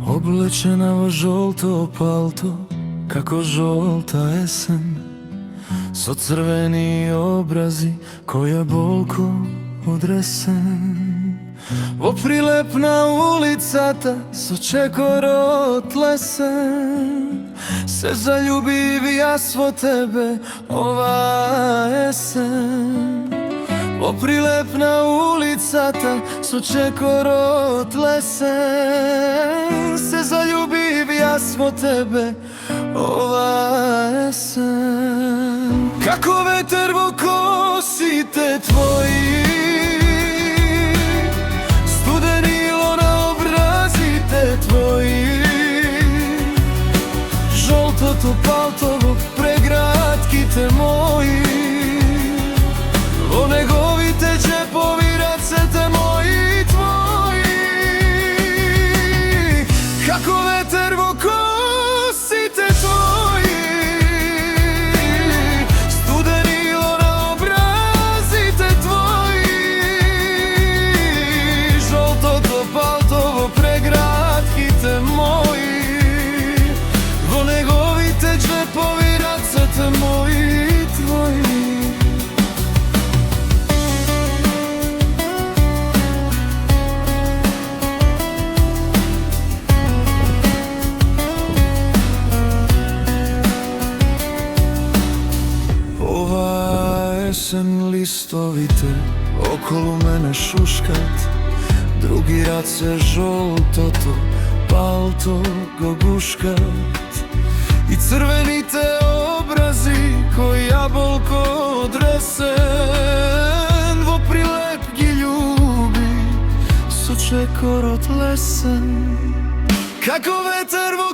Облечена во жолто палто, како жолта есен, со црвени образи, која болко одресен. Во прилеп на улицата, со чекорот лесен, се заљубив јас во тебе ова есен. Во прилеп на улицата, со чекорот лесен, се заљубив јас во тебе ова есен. Како ветер во косите твои, студенило на образите твои, жолтото палто во прегратките мои, во неговите џепови рацете мои твои. Како ветер во косите твои, студенило на образите твои, жолтото палто во прегратките мои, во неговите џепови рацете мои твои. Есен листовите околу мене шушкат, други раце жолтото палто го гушкат, и црвените образи кој јаболко одресен, во прилеп ги љуби со чекорот лесен. Како ветер во